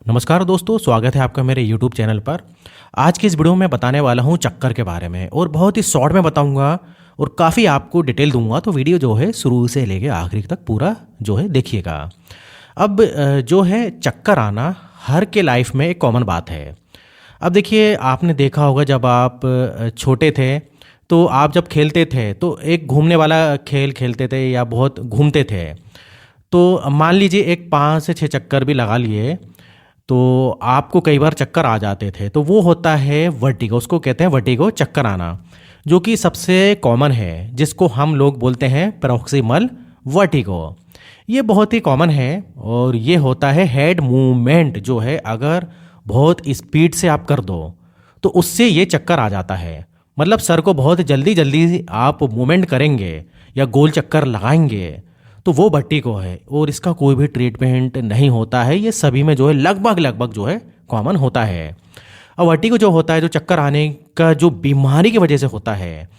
नमस्कार दोस्तों, स्वागत है आपका मेरे YouTube चैनल पर। आज की इस वीडियो में बताने वाला हूँ चक्कर के बारे में और बहुत ही शॉर्ट में बताऊँगा और काफ़ी आपको डिटेल दूंगा। तो वीडियो जो है शुरू से लेके आखिरी तक पूरा जो है देखिएगा। अब जो है चक्कर आना हर के लाइफ में एक कॉमन बात है। अब देखिए, आपने देखा होगा जब आप छोटे थे तो आप जब खेलते थे तो एक घूमने वाला खेल खेलते थे या बहुत घूमते थे। तो मान लीजिए एक 5 से 6 चक्कर भी लगा लिए तो आपको कई बार चक्कर आ जाते थे। तो वो होता है वर्टिगो, उसको कहते हैं वर्टिगो, चक्कर आना, जो कि सबसे कॉमन है, जिसको हम लोग बोलते हैं पैरोक्सिमल वर्टिगो। ये बहुत ही कॉमन है और ये होता है हेड मूवमेंट जो है, अगर बहुत स्पीड से आप कर दो तो उससे ये चक्कर आ जाता है। मतलब सर को बहुत जल्दी जल्दी आप मूवमेंट करेंगे या गोल चक्कर लगाएंगे तो वो वर्टिगो है और इसका कोई भी ट्रीटमेंट नहीं होता है। ये सभी में जो है लगभग जो है कॉमन होता है। अब वर्टिगो जो होता है, जो चक्कर आने का जो बीमारी की वजह से होता है,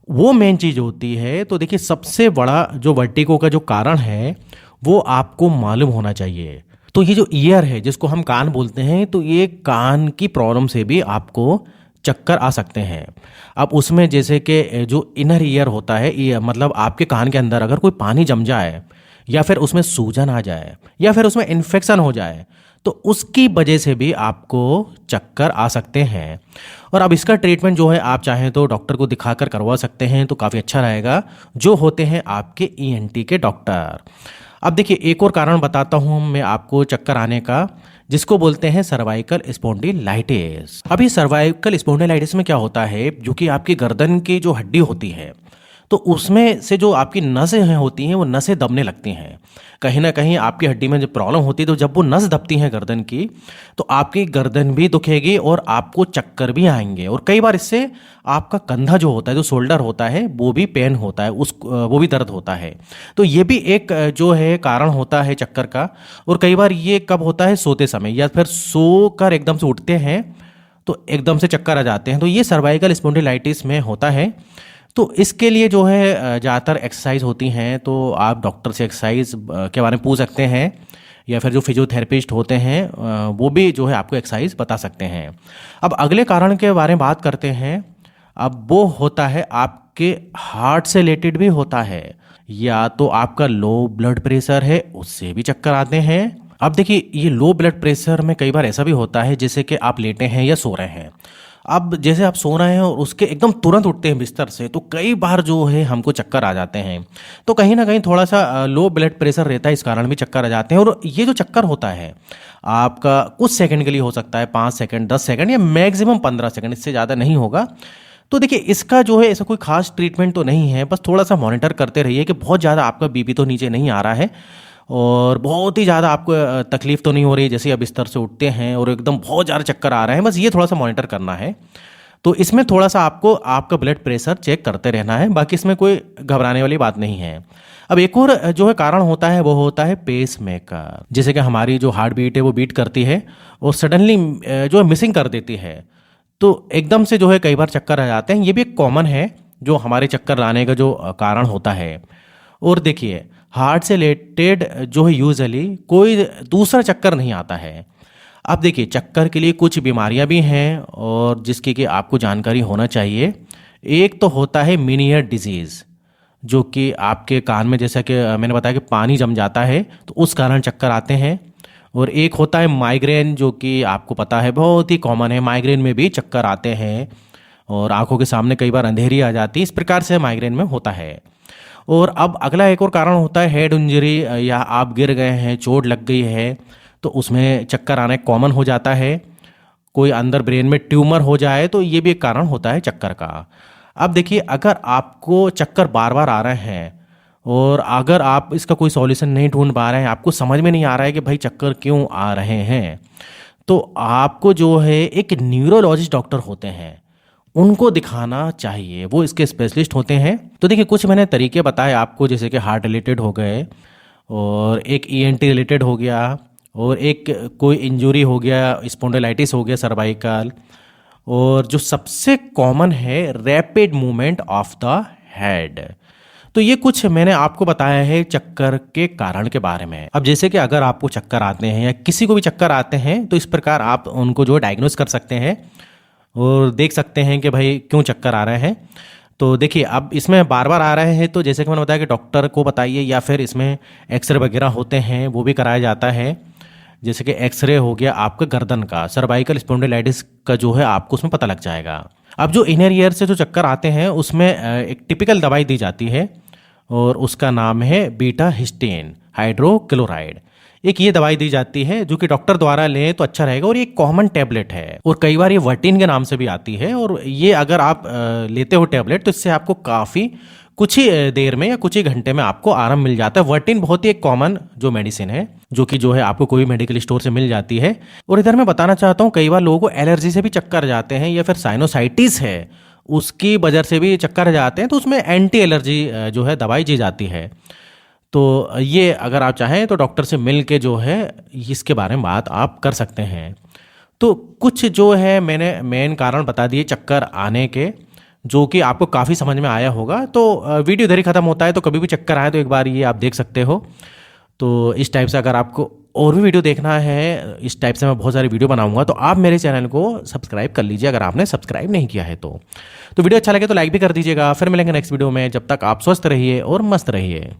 वो मेन चीज़ होती है। तो देखिए, सबसे बड़ा जो वर्टिगो का जो कारण है वो आपको मालूम होना चाहिए। तो ये जो ईयर है, जिसको हम कान बोलते हैं, तो ये कान की प्रॉब्लम से भी आपको चक्कर आ सकते हैं। अब उसमें जैसे कि जो इनर ईयर होता है, ये मतलब आपके कान के अंदर अगर कोई पानी जम जाए या फिर उसमें सूजन आ जाए या फिर उसमें इन्फेक्शन हो जाए तो उसकी वजह से भी आपको चक्कर आ सकते हैं। और अब इसका ट्रीटमेंट जो है, आप चाहें तो डॉक्टर को दिखाकर करवा सकते हैं तो काफ़ी अच्छा रहेगा, जो होते हैं आपके ईएनटी के डॉक्टर। अब देखिए, एक और कारण बताता हूँ मैं आपको चक्कर आने का, जिसको बोलते हैं सर्वाइकल स्पॉन्डिलाइटिस। अभी सर्वाइकल स्पॉन्डिलाइटिस में क्या होता है, जो कि आपकी गर्दन की जो हड्डी होती है, तो उसमें से जो आपकी नसें हैं होती हैं, वो नसें दबने लगती हैं। कहीं ना कहीं आपकी हड्डी में जो प्रॉब्लम होती है, तो जब वो नस दबती हैं गर्दन की, तो आपकी गर्दन भी दुखेगी और आपको चक्कर भी आएंगे। और कई बार इससे आपका कंधा जो होता है, जो शोल्डर होता है, वो भी पेन होता है, वो भी दर्द होता है। तो ये भी एक जो है कारण होता है चक्कर का। और कई बार ये कब होता है, सोते समय या फिर सो कर एकदम से उठते हैं तो एकदम से चक्कर आ जाते हैं। तो ये सर्वाइकल स्पॉन्डिलाइटिस में होता है। तो इसके लिए जो है ज़्यादातर एक्सरसाइज होती हैं, तो आप डॉक्टर से एक्सरसाइज के बारे में पूछ सकते हैं या फिर जो फिजियोथेरेपिस्ट होते हैं वो भी जो है आपको एक्सरसाइज बता सकते हैं। अब अगले कारण के बारे में बात करते हैं। अब वो होता है आपके हार्ट से रिलेटेड भी होता है, या तो आपका लो ब्लड प्रेशर है, उससे भी चक्कर आते हैं। अब देखिए, ये लो ब्लड प्रेशर में कई बार ऐसा भी होता है जैसे कि आप लेटे हैं या सो रहे हैं। अब जैसे आप सो रहे हैं और उसके एकदम तुरंत उठते हैं बिस्तर से, तो कई बार जो है हमको चक्कर आ जाते हैं। तो कहीं ना कहीं थोड़ा सा लो ब्लड प्रेशर रहता है, इस कारण भी चक्कर आ जाते हैं। और ये जो चक्कर होता है आपका कुछ सेकंड के लिए हो सकता है, 5 सेकंड, 10 सेकंड या मैक्सिमम 15 सेकंड, इससे ज़्यादा नहीं होगा। तो देखिए, इसका जो है ऐसा कोई खास ट्रीटमेंट तो नहीं है, बस थोड़ा सा मॉनिटर करते रहिए कि बहुत ज़्यादा आपका बीपी तो नीचे नहीं आ रहा है और बहुत ही ज़्यादा आपको तकलीफ तो नहीं हो रही है, जैसे आप बिस्तर से उठते हैं और एकदम बहुत ज़्यादा चक्कर आ रहे हैं। बस ये थोड़ा सा मॉनिटर करना है। तो इसमें थोड़ा सा आपको आपका ब्लड प्रेशर चेक करते रहना है, बाकी इसमें कोई घबराने वाली बात नहीं है। अब एक और जो है कारण होता है, वो होता है पेस मेकर। जैसे कि हमारी जो हार्ट बीट है वो बीट करती है और सडनली जो है मिसिंग कर देती है, तो एकदम से जो है कई बार चक्कर आ जाते हैं। ये भी एक कॉमन है जो हमारे चक्कर लाने का जो कारण होता है। और देखिए, हार्ट से रिलेटेड जो है यूजुअली कोई दूसरा चक्कर नहीं आता है। अब देखिए, चक्कर के लिए कुछ बीमारियां भी हैं और जिसकी कि आपको जानकारी होना चाहिए। एक तो होता है मीनियर डिजीज़, जो कि आपके कान में, जैसा कि मैंने बताया कि पानी जम जाता है तो उस कारण चक्कर आते हैं। और एक होता है माइग्रेन, जो कि आपको पता है बहुत ही कॉमन है। माइग्रेन में भी चक्कर आते हैं और आंखों के सामने कई बार अंधेरी आ जाती है, इस प्रकार से माइग्रेन में होता है। और अब अगला एक और कारण होता है हेड इंजरी, या आप गिर गए हैं, चोट लग गई है, तो उसमें चक्कर आना कॉमन हो जाता है। कोई अंदर ब्रेन में ट्यूमर हो जाए तो ये भी एक कारण होता है चक्कर का। अब देखिए, अगर आपको चक्कर बार बार आ रहे हैं और अगर आप इसका कोई सॉल्यूशन नहीं ढूंढ पा रहे हैं, आपको समझ में नहीं आ रहा है कि भाई चक्कर क्यों आ रहे हैं, तो आपको जो है एक न्यूरोलॉजिस्ट डॉक्टर होते हैं, उनको दिखाना चाहिए। वो इसके स्पेशलिस्ट होते हैं। तो देखिए, कुछ मैंने तरीके बताए आपको, जैसे कि हार्ट रिलेटेड हो गए और एक ईएनटी रिलेटेड हो गया और एक कोई इंजरी हो गया, स्पॉन्डिलाइटिस हो गया सर्वाइकल, और जो सबसे कॉमन है rapid movement of the head. तो ये कुछ मैंने आपको बताया है चक्कर के कारण के बारे में। अब जैसे कि अगर आपको चक्कर आते हैं या किसी को भी चक्कर आते हैं तो इस प्रकार आप उनको जो डायग्नोस कर सकते हैं और देख सकते हैं कि भाई क्यों चक्कर आ रहे हैं। तो देखिए, अब इसमें बार बार आ रहे हैं तो जैसे कि मैंने बताया कि डॉक्टर को बताइए, या फिर इसमें एक्सरे वगैरह होते हैं वो भी कराया जाता है। जैसे कि एक्सरे हो गया आपका गर्दन का, सर्वाइकल स्पॉन्डिलाइटिस का जो है आपको उसमें पता लग जाएगा। अब जो इनर ईयर से जो चक्कर आते हैं उसमें एक टिपिकल दवाई दी जाती है और उसका नाम है बीटा हिस्टेन हाइड्रोक्लोराइड। एक ये दवाई दी जाती है जो कि डॉक्टर द्वारा लें तो अच्छा रहेगा, और ये कॉमन टैबलेट है और कई बार ये वर्टिन के नाम से भी आती है। और ये अगर आप लेते हो टैबलेट तो इससे आपको काफ़ी कुछ ही देर में या कुछ ही घंटे में आपको आराम मिल जाता है। वर्टिन बहुत ही एक कॉमन जो मेडिसिन है जो कि जो है आपको कोई मेडिकल स्टोर से मिल जाती है। और इधर मैं बताना चाहता हूँ, कई बार लोगों को एलर्जी से भी चक्कर जाते हैं या फिर साइनोसाइटिस है उसकी वजह से भी चक्कर जाते हैं, तो उसमें एंटी एलर्जी जो है दवाई दी जाती है। तो ये अगर आप चाहें तो डॉक्टर से मिल के जो है इसके बारे में बात आप कर सकते हैं। तो कुछ जो है मैंने मेन कारण बता दिए चक्कर आने के, जो कि आपको काफ़ी समझ में आया होगा। तो वीडियो इधर ही ख़त्म होता है, तो कभी भी चक्कर आए तो एक बार ये आप देख सकते हो। तो इस टाइप से अगर आपको और भी वीडियो देखना है, इस टाइप से मैं बहुत सारी वीडियो बनाऊंगा, तो आप मेरे चैनल को सब्सक्राइब कर लीजिए अगर आपने सब्सक्राइब नहीं किया है तो। वीडियो अच्छा लगे तो लाइक भी कर दीजिएगा। फिर मिलेंगे नेक्स्ट वीडियो में, जब तक आप स्वस्थ रहिए और मस्त रहिए।